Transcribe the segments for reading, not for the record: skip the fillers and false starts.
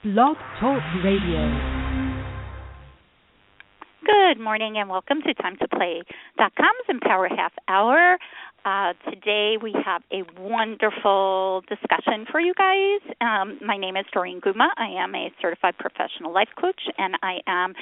Blog Talk Radio. Good morning and welcome to TimeToPlay.com's Empower Half Hour. Today we have a wonderful discussion for you guys. My name is Doreen Guma. I am a certified professional life coach, and I am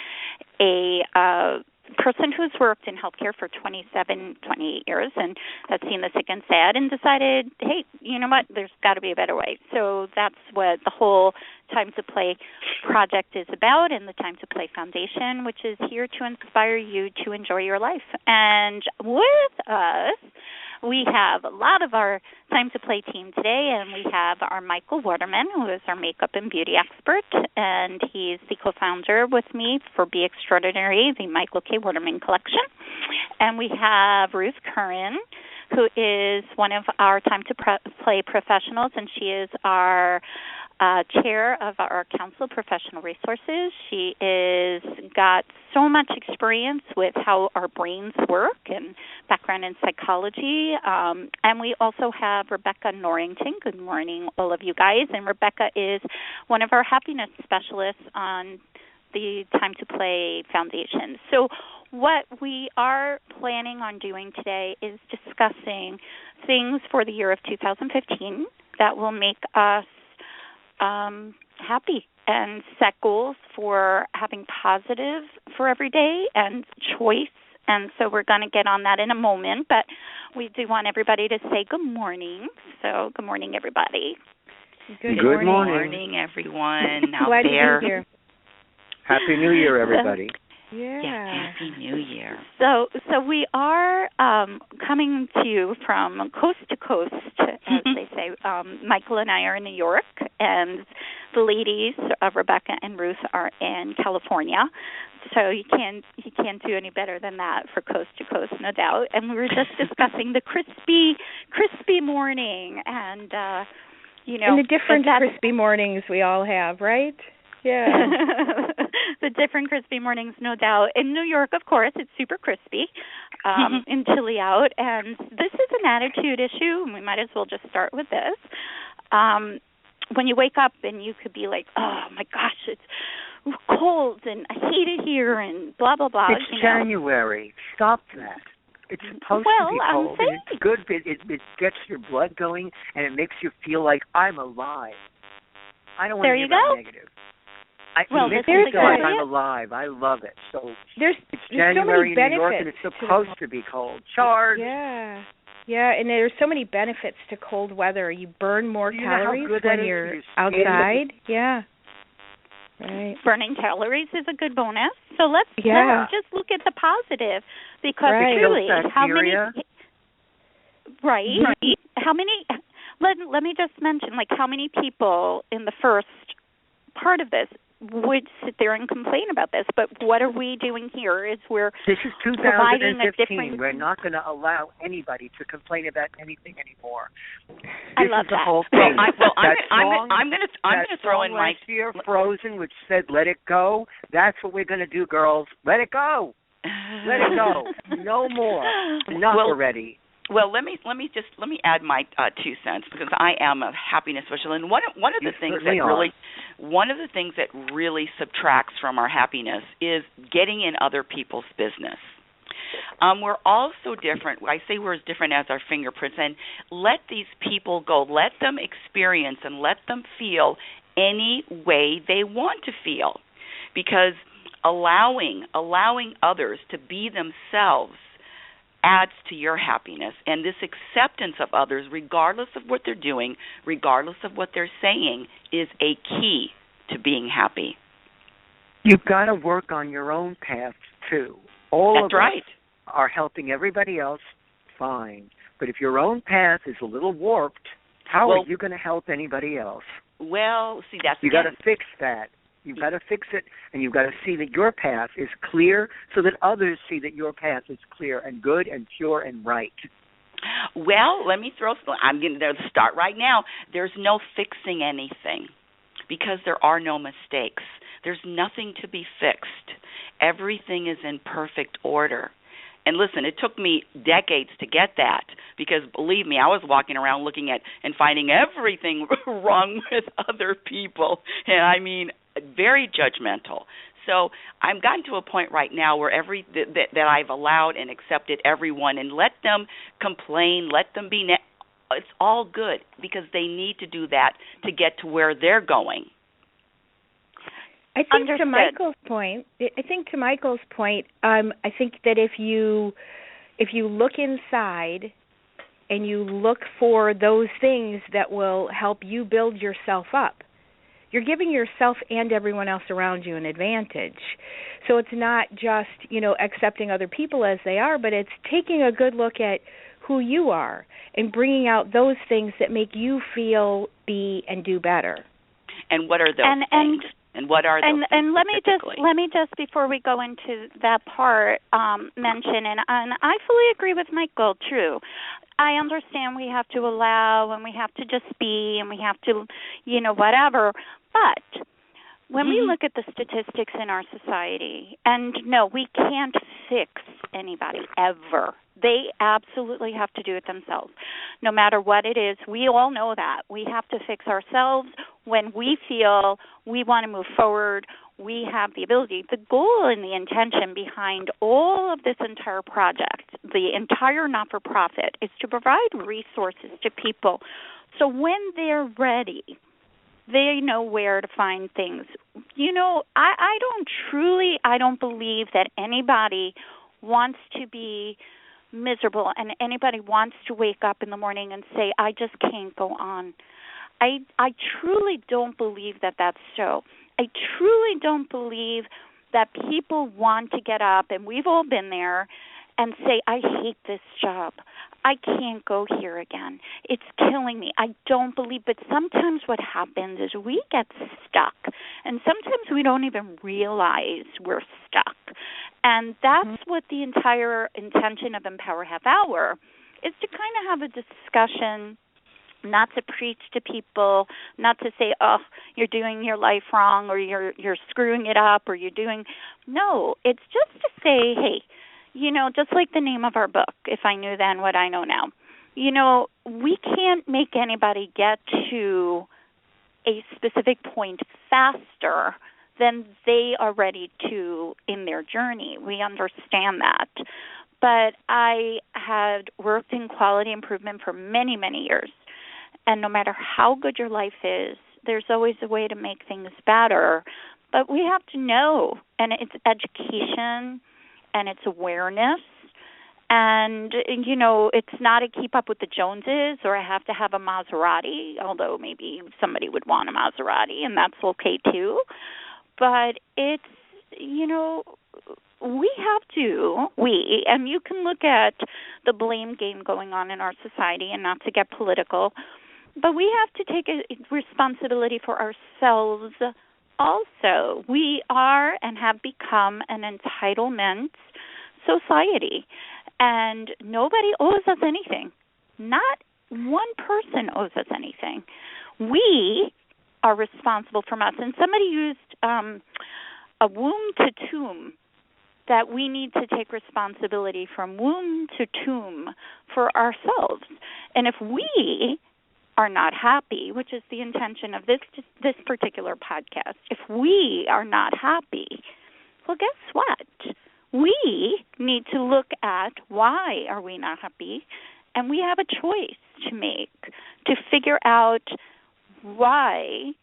a person who's worked in healthcare for 28 years and has seen the sick and sad and decided, hey, you know what, there's got to be a better way. So that's what the whole Time to Play project is about, and the Time to Play Foundation, which is here to inspire you to enjoy your life. And with us, we have a lot of our Time to Play team today, and we have our Michael Waterman, who is our makeup and beauty expert, and he's the co-founder with me for Be Extraordinary, the Michael K. Waterman Collection. And we have Ruth Curran, who is one of our Time to Play professionals, and she is our chair of our Council of Professional Resources. She is got so much experience with how our brains work and background in psychology. And we also have Rebecca Norrington. Good morning, all of you guys. And Rebecca is one of our happiness specialists on the Time to Play Foundation. So what we are planning on doing today is discussing things for the year of 2015 that will make us happy and set goals for having positive for every day and choice. And so we're going to get on that in a moment, but we do want everybody to say good morning. So good morning, everybody. Good morning, everyone out Glad there. To be here. Happy New Year, everybody. Yeah. Happy New Year. So we are coming to you from coast to coast, as they say. Michael and I are in New York, and the ladies, Rebecca and Ruth, are in California. So you can't do any better than that for coast to coast, no doubt. And we were just discussing the crispy morning, and and the different crispy mornings we all have, right? Yeah. The different crispy mornings, no doubt. In New York, of course, it's super crispy and chilly out. And this is an attitude issue, and we might as well just start with this. When you wake up and you could be like, oh, my gosh, it's cold, and I hate it here, and blah, blah, blah. It's January. Stop that. It's supposed to be cold. And it's good. It gets your blood going, and it makes you feel like I'm alive. I don't want to hear that negative. It makes me feel like I'm alive. I love it. So there's January so many in New York, and it's supposed to be cold. Charged. Yeah, and there's so many benefits to cold weather. You burn more calories when you're outside. Yeah. Right. Burning calories is a good bonus. So let's just look at the positive, because truly, how many? Right. How many? Let me just mention, how many people in the first part of this would sit there and complain about this, but what are we doing here is this is 2015. We're not going to allow anybody to complain about anything anymore. I love that. Whole thing. I'm going to throw in my last year, Frozen, which said "Let it go." That's what we're going to do, girls. Let it go. Let it go. No more. Enough already. Well, let me add my 2 cents, because I am a happiness specialist, and one of the things that really subtracts from our happiness is getting in other people's business. We're all so different. I say we're as different as our fingerprints, and let these people go. Let them experience and let them feel any way they want to feel, because allowing others to be themselves adds to your happiness. And this acceptance of others, regardless of what they're doing, regardless of what they're saying, is a key to being happy. You've got to work on your own path, too. All of us are helping everybody else, fine. But if your own path is a little warped, how are you going to help anybody else? Well, see, you got to fix that. You've got to fix it, and you've got to see that your path is clear so that others see that your path is clear and good and pure and right. Well, I'm going to start right now. There's no fixing anything, because there are no mistakes. There's nothing to be fixed. Everything is in perfect order. And listen, it took me decades to get that, because believe me, I was walking around looking at and finding everything wrong with other people, and I mean very judgmental. So I've gotten to a point right now where that I've allowed and accepted everyone and let them complain, let them be. It's all good because they need to do that to get to where they're going. I think to Michael's point, I think that if you look inside and you look for those things that will help you build yourself up, you're giving yourself and everyone else around you an advantage. So it's not just, accepting other people as they are, but it's taking a good look at who you are and bringing out those things that make you feel, be, and do better. And what are those things? And what are those? And let me just before we go into that part mention, and I fully agree with Michael. True, I understand we have to allow and we have to just be and we have to, whatever. But when we look at the statistics in our society, and no, we can't fix anybody ever. They absolutely have to do it themselves, no matter what it is. We all know that. We have to fix ourselves when we feel we want to move forward. We have the ability. The goal and the intention behind all of this entire project, the entire not-for-profit, is to provide resources to people so when they're ready, they know where to find things. I don't believe that anybody wants to be miserable and anybody wants to wake up in the morning and say, I just can't go on. I truly don't believe that that's so. I truly don't believe that people want to get up, and we've all been there, and say, I hate this job. I can't go here again. It's killing me. I don't believe. But sometimes what happens is we get stuck, and sometimes we don't even realize we're stuck. And that's what the entire intention of Empower Half Hour is, to kind of have a discussion, not to preach to people, not to say, oh, you're doing your life wrong or you're screwing it up or you're doing. No, it's just to say, hey, just like the name of our book, If I Knew Then What I Know Now. We can't make anybody get to a specific point faster than they are ready to in their journey. We understand that. But I had worked in quality improvement for many, many years. And no matter how good your life is, there's always a way to make things better. But we have to know, and it's education, and it's awareness, and, it's not a keep up with the Joneses or I have to have a Maserati, although maybe somebody would want a Maserati, and that's okay too. But it's, and you can look at the blame game going on in our society, and not to get political, but we have to take a responsibility for ourselves also. We are and have become an entitlement society, and nobody owes us anything. Not one person owes us anything. We are responsible from us. And somebody used a womb to tomb, that we need to take responsibility from womb to tomb for ourselves. And if we are not happy, which is the intention of this particular podcast, if we are not happy, well, guess what? We need to look at why are we not happy, and we have a choice to make to figure out why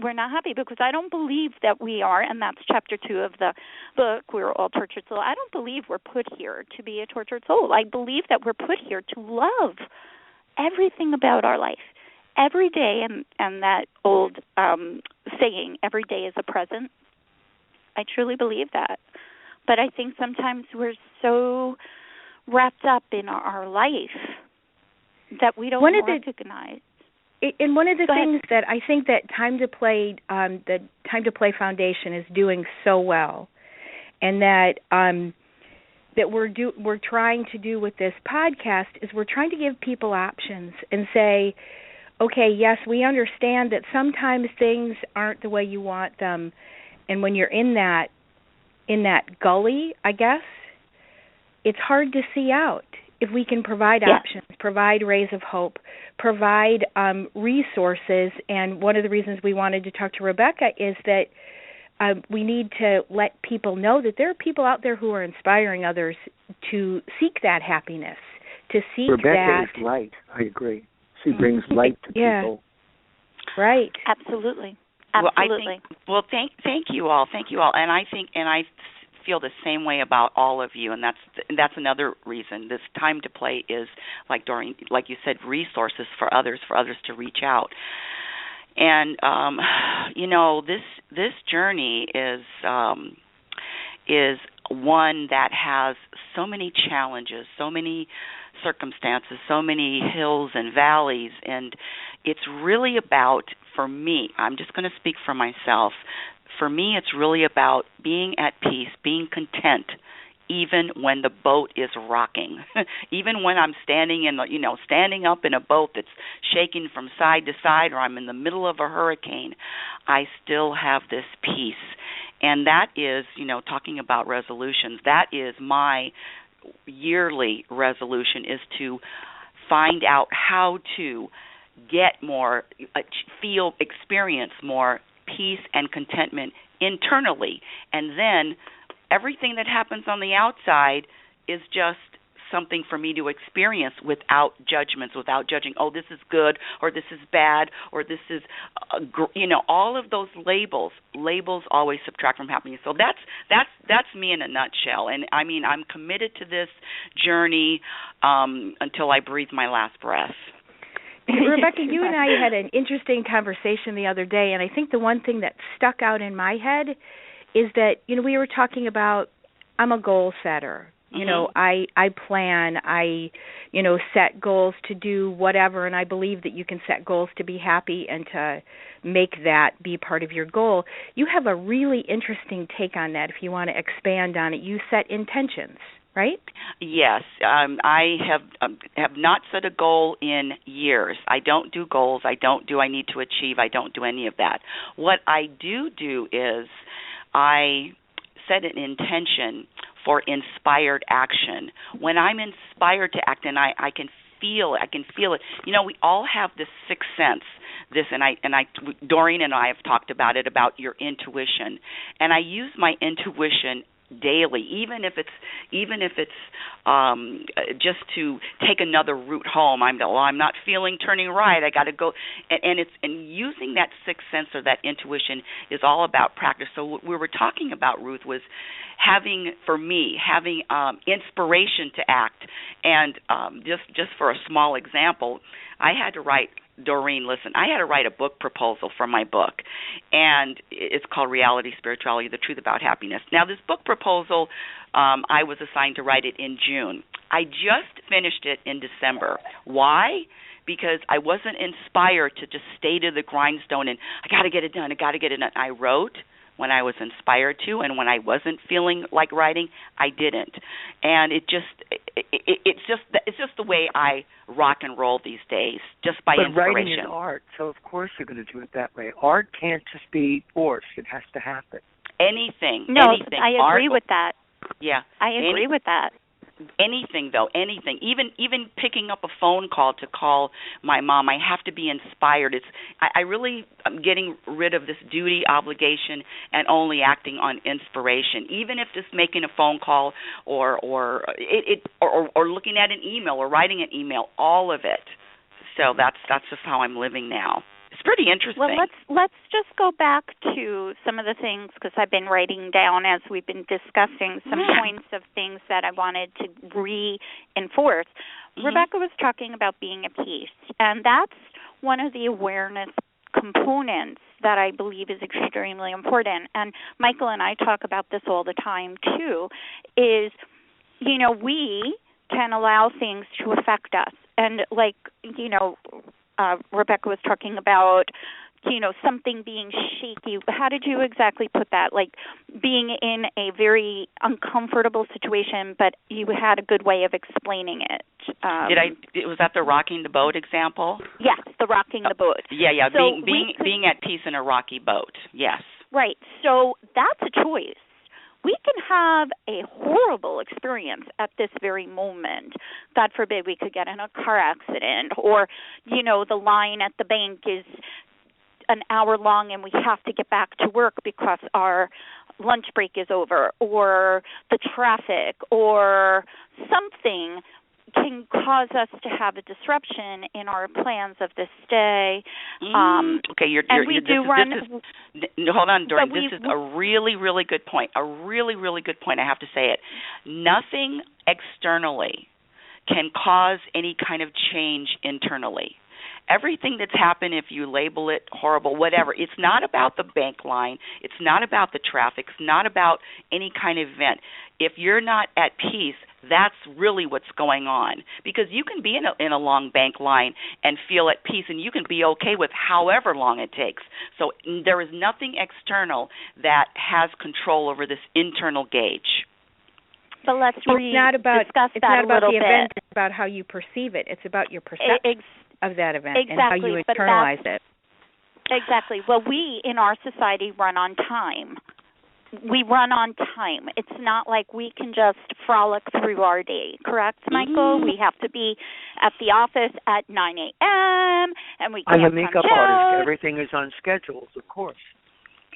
we're not happy, because I don't believe that we are, and that's chapter 2 of the book, We're All Tortured Souls. I don't believe we're put here to be a tortured soul. I believe that we're put here to love everything about our life every day, and that old saying, every day is a present. I truly believe that. But I think sometimes we're so wrapped up in our life that we don't recognize. And one of the things that I think that the Time to Play Foundation is doing so well, and that we're trying to do with this podcast, is we're trying to give people options and say, okay, yes, we understand that sometimes things aren't the way you want them, and when you're in that gully, I guess, it's hard to see out. if we can provide options, provide rays of hope, provide resources, and one of the reasons we wanted to talk to Rebecca is that we need to let people know that there are people out there who are inspiring others to seek that happiness, to seek Rebecca is light. I agree. She brings light to people. Right. Absolutely. Thank you all. Thank you all. And I feel the same way about all of you, and that's another reason this time to play is, like Doreen, like you said, resources for others to reach out. And this journey is one that has so many challenges, so many circumstances, so many hills and valleys, and it's really about, for me, I'm just going to speak for myself, for me it's really about being at peace, being content, even when the boat is rocking, even when I'm standing up in a boat that's shaking from side to side, or I'm in the middle of a hurricane, I still have this peace. And that is, talking about resolutions, that is my yearly resolution, is to find out how to get more, experience more peace and contentment internally. And then everything that happens on the outside is just something for me to experience without judgments, without judging, oh, this is good, or this is bad, or this is, all of those labels always subtract from happiness. So that's me in a nutshell. And I mean, I'm committed to this journey until I breathe my last breath. Rebecca, you and I had an interesting conversation the other day, and I think the one thing that stuck out in my head is that, we were talking about, I'm a goal setter. I plan, I set goals to do whatever, and I believe that you can set goals to be happy and to make that be part of your goal. You have a really interesting take on that if you want to expand on it. You set intentions, right? Yes. I have not set a goal in years. I don't do goals. I need to achieve. I don't do any of that. What I do is I set an intention for inspired action. When I'm inspired to act, and I can feel it. We all have this sixth sense. Doreen and I have talked about it, about your intuition, and I use my intuition daily, even if it's just to take another route home. I'm not feeling turning right. I got to go, and using that sixth sense or that intuition is all about practice. So what we were talking about, Ruth, was having inspiration to act, and just for a small example, I had to write. Doreen, listen, I had to write a book proposal for my book, and it's called Reality, Spirituality, The Truth About Happiness. Now, this book proposal, I was assigned to write it in June. I just finished it in December. Why? Because I wasn't inspired to just stay to the grindstone and I got to get it done. I wrote when I was inspired to, and when I wasn't feeling like writing, I didn't. And it's just the way I rock and roll these days, just by inspiration. But writing is art, so of course you're going to do it that way. Art can't just be forced; it has to happen. Anything. I agree with that. Yeah, I agree with that. Anything. Even picking up a phone call to call my mom, I have to be inspired. I really am getting rid of this duty obligation and only acting on inspiration. Even if just making a phone call or looking at an email or writing an email, all of it. So that's just how I'm living now. It's pretty interesting. Well, let's just go back to some of the things, because I've been writing down as we've been discussing some points of things that I wanted to reinforce. Mm-hmm. Rebecca was talking about being at peace, and that's one of the awareness components that I believe is extremely important. And Michael and I talk about this all the time, too, is, we can allow things to affect us. And Rebecca was talking about, something being shaky. How did you exactly put that? Like being in a very uncomfortable situation, but you had a good way of explaining it. Was that the rocking the boat example? Yes, the rocking the boat. Yeah. So being at peace in a rocky boat. Yes. Right. So that's a choice. we can have a horrible experience at this very moment. God forbid we could get in a car accident, or, the line at the bank is an hour long and we have to get back to work because our lunch break is over, or the traffic, or something can cause us to have a disruption in our plans of this day. Hold on, Doreen. This is a really, really good point. A really, really good point. I have to say it. Nothing externally can cause any kind of change internally. Everything that's happened, if you label it horrible, whatever, it's not about the bank line. It's not about the traffic. It's not about any kind of event. If you're not at peace, that's really what's going on. Because you can be in a long bank line and feel at peace, and you can be okay with however long it takes. So there is nothing external that has control over this internal gauge. But let's discuss that a little bit. It's not about the event. It's about how you perceive it. It's about your perception of that event and how you internalize it. Exactly. Well, we in our society run on time. We run on time. It's not like we can just frolic through our day. Correct, Michael? We have to be at the office at 9 a.m. and we can't I'm a makeup artist. Everything is on schedules, of course.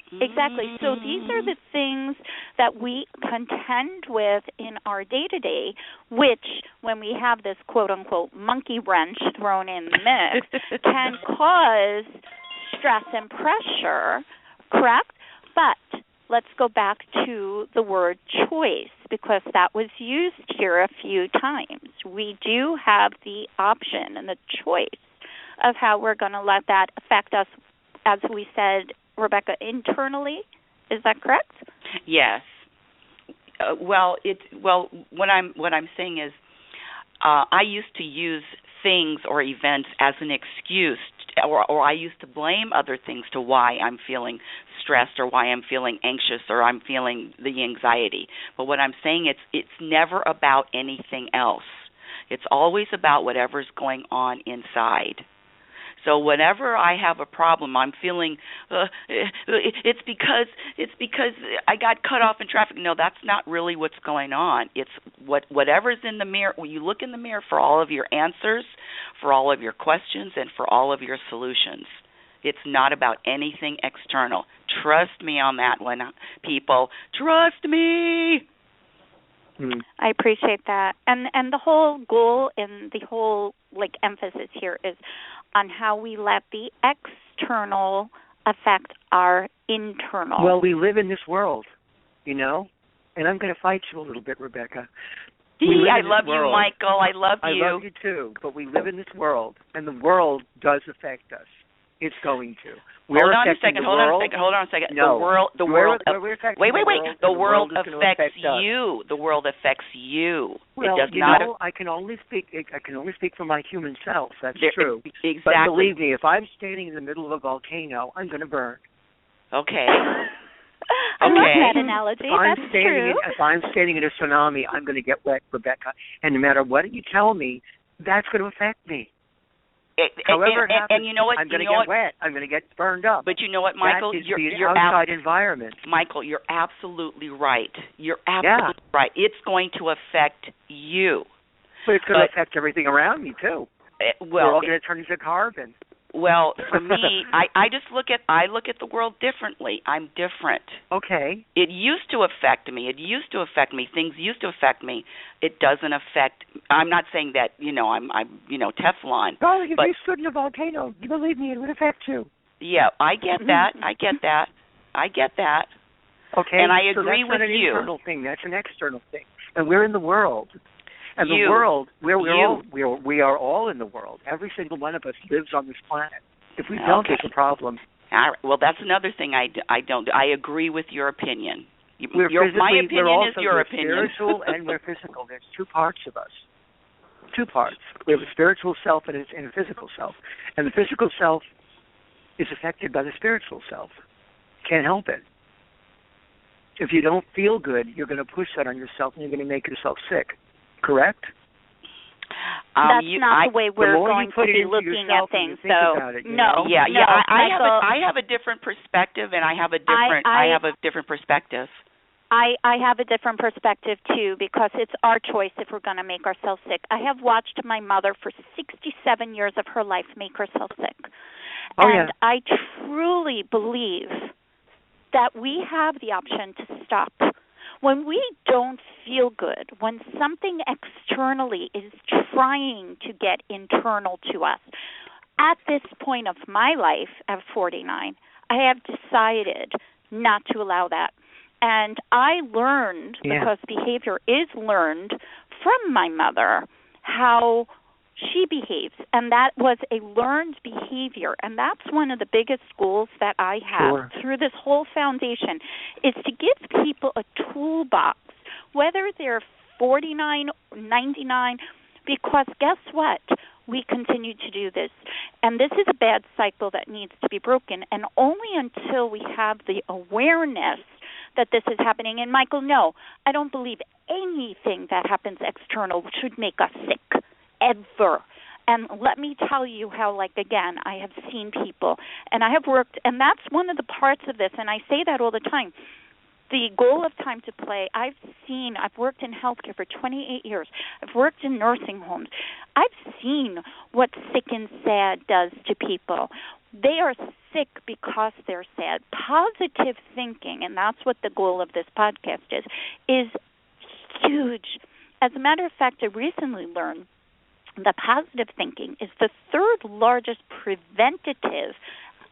Exactly. So these are the things that we contend with in our day-to-day, which, when we have this quote-unquote monkey wrench thrown in the mix, can cause stress and pressure, correct? But let's go back to the word choice, because that was used here a few times. We do have the option and the choice of how we're going to let that affect us, as we said, Rebecca, internally. Is that correct? Yes. What I'm saying is, I used to use things or events as an excuse, or I used to blame other things to why I'm feeling stressed, or why I'm feeling anxious, or I'm feeling the anxiety. But what I'm saying, it's never about anything else. It's always about whatever's going on inside. So whenever I have a problem, I'm feeling it's because I got cut off in traffic. No, that's not really what's going on. It's whatever's in the mirror. When you look in the mirror for all of your answers, for all of your questions, and for all of your solutions. It's not about anything external. Trust me on that one, people. Trust me. I appreciate that. And the whole goal and the whole emphasis here is on how we let the external affect our internal. Well, we live in this world, and I'm going to fight you a little bit, Rebecca. I love you, Michael. I love you. I love you too, but we live in this world, and the world does affect us. It's going to. Hold on a second. No. The world. Wait. The world affects you. The world affects you. Well, it does not. I can only speak for my human self. That's true. Exactly. But believe me, if I'm standing in the middle of a volcano, I'm going to burn. Okay. I love that analogy. That's true. If I'm standing in a tsunami, I'm going to get wet, Rebecca. And no matter what you tell me, that's going to affect me. However it happens, and you know what? I'm going to get wet. I'm going to get burned up. But you know what, Michael? That is the outside environment. Michael, you're absolutely right. You're absolutely right. It's going to affect you. But it's going to affect everything around me, too. We're all going to turn into carbon. Well, for me, I look at the world differently. I'm different. Okay. It used to affect me. Things used to affect me. It doesn't affect. I'm not saying that I'm Teflon. Darling, if you stood in a volcano, you believe me, it would affect you. Yeah, I get that. Okay. And I agree with you. That's not an internal thing. That's an external thing. And we're in the world. And the world, we are all in the world. Every single one of us lives on this planet. If we don't, it's a problem. All right. Well, that's another thing I don't. I agree with your opinion. My opinion is your opinion. We're spiritual and we're physical. There's two parts of us. Two parts. We have a spiritual self and a physical self. And the physical self is affected by the spiritual self. Can't help it. If you don't feel good, you're going to push that on yourself and you're going to make yourself sick. Correct? That's not the way we're going to be looking at things. I have a different perspective, and I have a different perspective. I have a different perspective, too, because it's our choice if we're going to make ourselves sick. I have watched my mother for 67 years of her life make herself sick. And I truly believe that we have the option to stop. When we don't feel good, when something externally is trying to get internal to us, at this point of my life, at 49, I have decided not to allow that. And I learned, because behavior is learned from my mother, how she behaves. And that was a learned behavior. And that's one of the biggest goals that I have through this whole foundation, is to give people a toolbox, whether they're 49, 99, because guess what? We continue to do this. And this is a bad cycle that needs to be broken. And only until we have the awareness that this is happening. And Michael, no, I don't believe anything that happens external should make us sick, ever. And let me tell you how, like, again, I have seen people, and I have worked, and that's one of the parts of this, and I say that all the time. The goal of Time to Play, I've worked in healthcare for 28 years. I've worked in nursing homes. I've seen what sick and sad does to people. They are sick because they're sad. Positive thinking, and that's what the goal of this podcast is huge. As a matter of fact, I recently learned that positive thinking is the third largest preventative,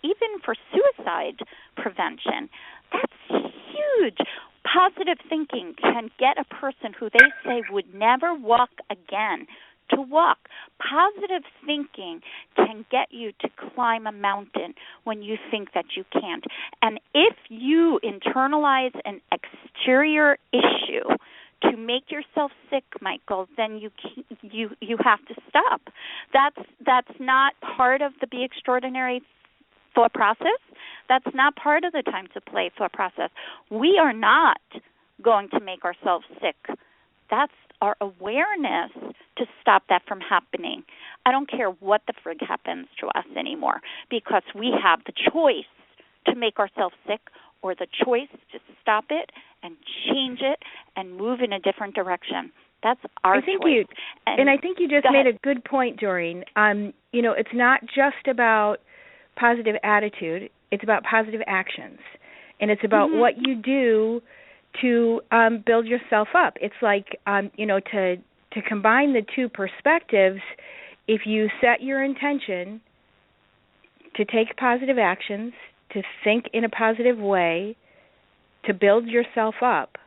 even for suicide prevention. That's huge. Positive thinking can get a person who they say would never walk again to walk. Positive thinking can get you to climb a mountain when you think that you can't. And if you internalize an exterior issue to make yourself sick, Michael, then you have to stop. That's not part of the Be Extraordinary thought process. That's not part of the Time to Play thought process. We are not going to make ourselves sick. That's our awareness to stop that from happening. I don't care what the frig happens to us anymore, because we have the choice to make ourselves sick or the choice to stop it and change it and move in a different direction. That's our choice. And I think you just made a good point, Doreen. It's not just about positive attitude. It's about positive actions. And it's about what you do to build yourself up. It's like, to combine the two perspectives, if you set your intention to take positive actions, to think in a positive way, to build yourself up,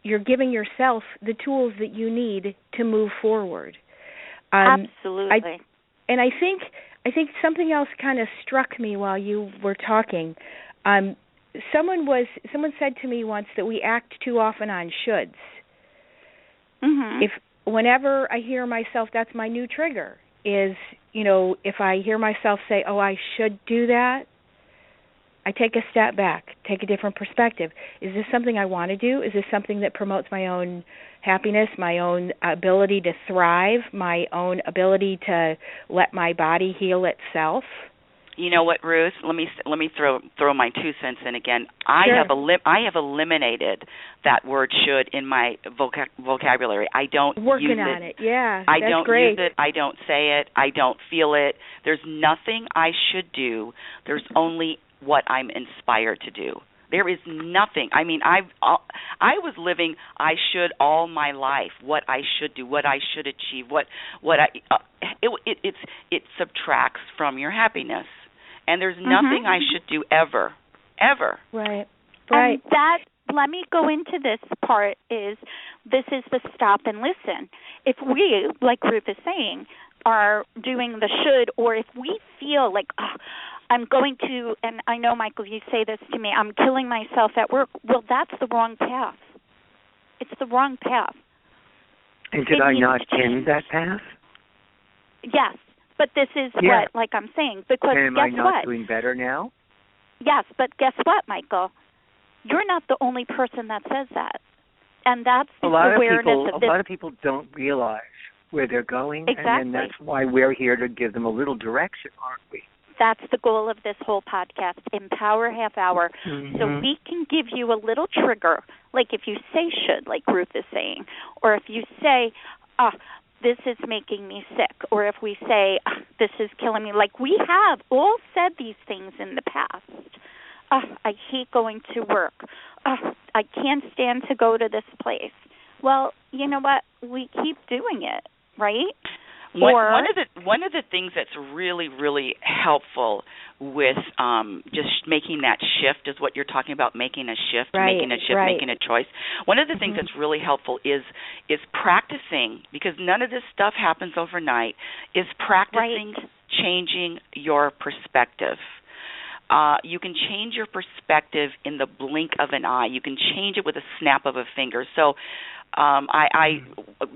you're giving yourself the tools that you need to move forward. Absolutely. I think something else kind of struck me while you were talking. Someone said to me once that we act too often on shoulds. Whenever I hear myself, that's my new trigger, is, if I hear myself say, oh, I should do that, I take a step back, take a different perspective. Is this something I want to do? Is this something that promotes my own happiness, my own ability to thrive, my own ability to let my body heal itself? You know what, Ruth? Let me throw my 2 cents in again. I have eliminated that word should in my vocabulary. I don't working use on it. Yeah, I that's don't great. use it. I don't say it. I don't feel it. There's nothing I should do. There's only what I'm inspired to do. There is nothing. I mean, I was living I should all my life. What I should do, what I should achieve, it subtracts from your happiness. And there's nothing I should do ever. Right. And let me go into this part, this is the stop and listen. If we, like Ruth is saying, are doing the should, or if we feel like, I'm going to, and I know, Michael, you say this to me, I'm killing myself at work, well, that's the wrong path. It's the wrong path. And did I not end that path? Yes. But this is what, like I'm saying, because and guess am I not doing better now? Yes, but guess what, Michael? You're not the only person that says that. And that's the awareness of this. A lot of people don't realize where they're going, exactly. And that's why we're here to give them a little direction, aren't we? that's the goal of this whole podcast, Empower Half Hour, so we can give you a little trigger, like if you say should, like Ruth is saying, or if you say, this is making me sick, or if we say, this is killing me, like we have all said these things in the past. I hate going to work. I can't stand to go to this place. Well, you know what? We keep doing it, right? One of the things that's really, really helpful with just making that shift is what you're talking about, making a shift, making a choice. One of the things that's really helpful is practicing, because none of this stuff happens overnight, is practicing changing your perspective. You can change your perspective in the blink of an eye. You can change it with a snap of a finger. So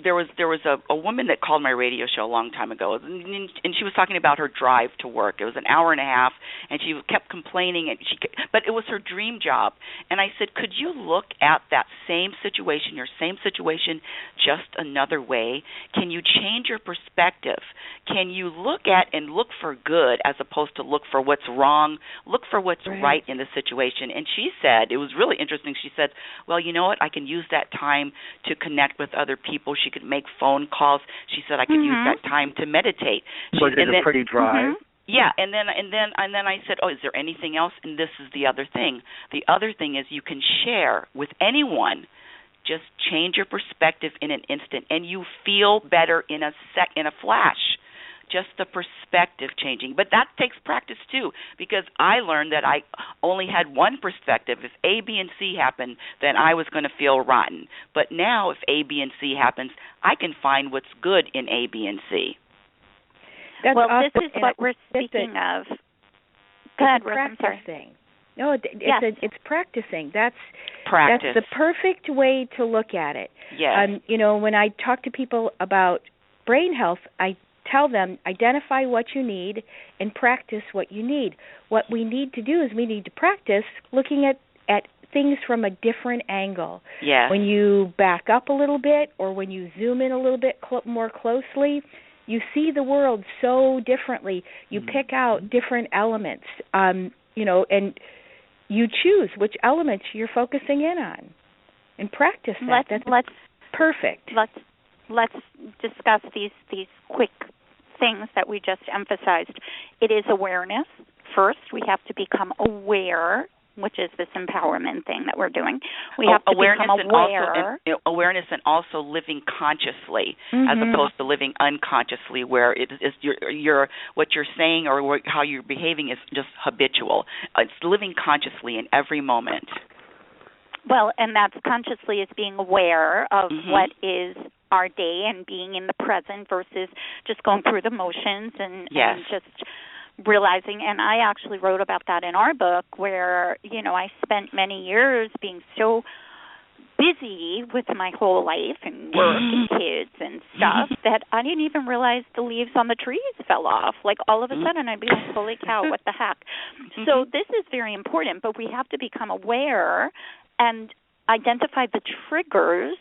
there was a woman that called my radio show a long time ago, and she was talking about her drive to work. It was an hour and a half, and she kept complaining, but it was her dream job. And I said, could you look at that same situation, your same situation, just another way? Can you change your perspective? Can you look at and look for good as opposed to look for what's wrong, look for what's right in the situation? And she said, it was really interesting, she said, well, you know what, I can use that time to connect with other people. She could make phone calls. She said I could use that time to meditate. Was it a pretty drive? Yeah, and then I said, oh, is there anything else? And this is the other thing. The other thing is you can share with anyone. Just change your perspective in an instant, and you feel better in a flash. Just the perspective changing. But that takes practice too, because I learned that I only had one perspective. If A, B, and C happen, then I was going to feel rotten. But now if A, B, and C happens, I can find what's good in A, B, and C. This is what we're speaking of. Go ahead, Ruth, I'm sorry. No, it's practicing. That's practice. That's the perfect way to look at it. Yes. When I talk to people about brain health, I tell them, identify what you need and practice what you need. What we need to do is we need to practice looking at things from a different angle. Yes. When you back up a little bit or when you zoom in a little bit more closely, you see the world so differently. You pick out different elements, and you choose which elements you're focusing in on and practice that. That's perfect. Let's discuss these quick things that we just emphasized. It is awareness. First, we have to become aware, which is this empowerment thing that we're doing. We have to become aware. Awareness and also living consciously, as opposed to living unconsciously, where it is what you're saying or how you're behaving is just habitual. It's living consciously in every moment. Well, and that's consciously is being aware of what is our day and being in the present versus just going through the motions and just realizing. And I actually wrote about that in our book where, I spent many years being so busy with my whole life and work and kids and stuff that I didn't even realize the leaves on the trees fell off. Like all of a sudden I'd be like, holy cow, what the heck? So this is very important, but we have to become aware and identify the triggers,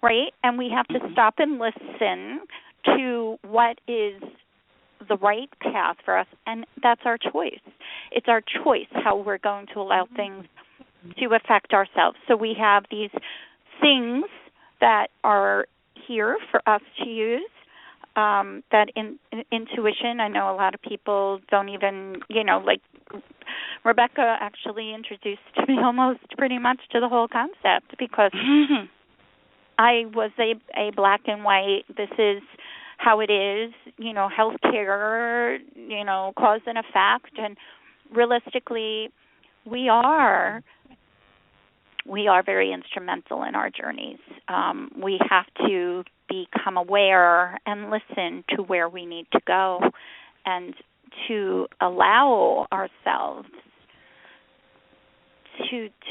right? And we have to stop and listen to what is the right path for us, and that's our choice. It's our choice how we're going to allow things to affect ourselves. So we have these things that are here for us to use, that intuition. I know a lot of people don't even, like Rebecca actually introduced me almost pretty much to the whole concept because I was a black and white, this is how it is, healthcare, cause and effect. And realistically, we are very instrumental in our journeys. We have to become aware and listen to where we need to go and to allow ourselves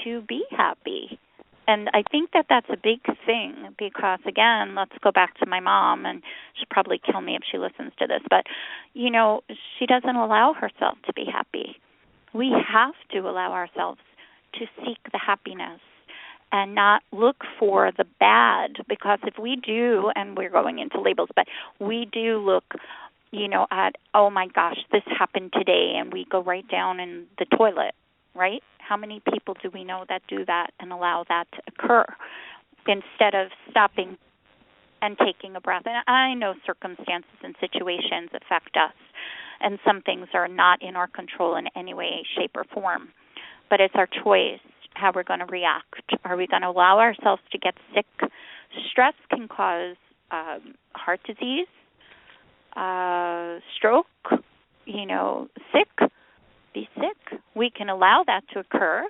to be happy. And I think that that's a big thing because, again, let's go back to my mom, and she'll probably kill me if she listens to this, but, she doesn't allow herself to be happy. We have to allow ourselves to seek the happiness and not look for the bad, because if we do, and we're going into labels, but we do look at, oh my gosh, this happened today, and we go right down in the toilet, right? How many people do we know that do that and allow that to occur instead of stopping and taking a breath? And I know circumstances and situations affect us, and some things are not in our control in any way, shape, or form. But it's our choice how we're going to react. Are we going to allow ourselves to get sick? Stress can cause heart disease, stroke, be sick. We can allow that to occur,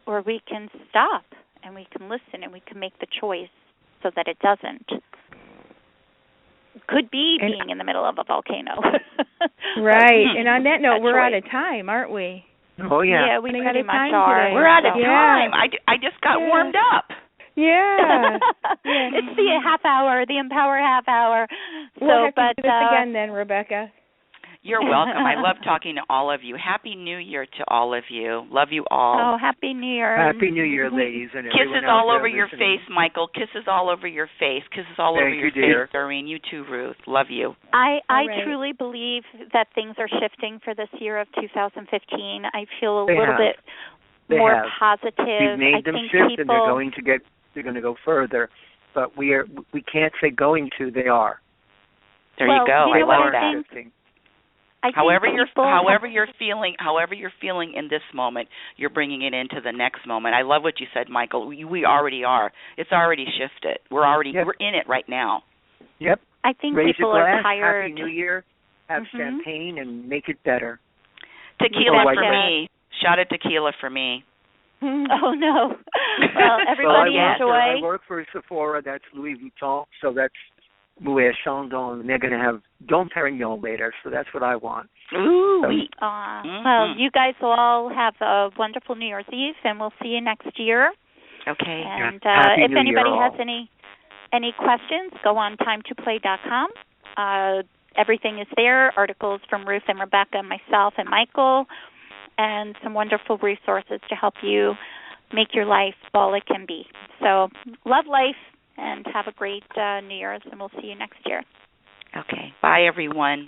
or we can stop and we can listen and we can make the choice so that it doesn't. Could be being in the middle of a volcano. Right. And on that note, we're out of time, aren't we? Oh, yeah. Yeah, we pretty much are. We're out of time. I just got warmed up. Yeah. It's the half hour, the Empower half hour. We'll have to do this again then, Rebecca. You're welcome. I love talking to all of you. Happy New Year to all of you. Love you all. Oh, Happy New Year. Happy New Year, ladies. And kisses all over your face, Michael. Kisses all over your face. Kisses all over your face, Doreen. You too, Ruth. Love you. I truly believe that things are shifting for this year of 2015. I feel a little bit more positive. We've made them shift, and they're going to go further. But we can't say going to. They are. There you go. I love that. Shifting. However you're feeling in this moment, you're bringing it into the next moment. I love what you said, Michael. We already are. It's already shifted. We're in it right now. Yep. I think Raise people your glass, are tired. Happy New Year. Have champagne and make it better. Tequila for me. Shot of tequila for me. Oh no. Well, everybody enjoy. I work for Sephora. That's Louis Vuitton. So that's Moet Chandon, and they're going to have Dom Perignon later, so that's what I want. Ooh. Well, you guys will all have a wonderful New Year's Eve, and we'll see you next year. Okay. And if anybody has any questions, go on timetoplay.com. Everything is there, articles from Ruth and Rebecca and myself and Michael, and some wonderful resources to help you make your life all it can be. So love life. And have a great New Year's, and we'll see you next year. Okay. Bye, everyone.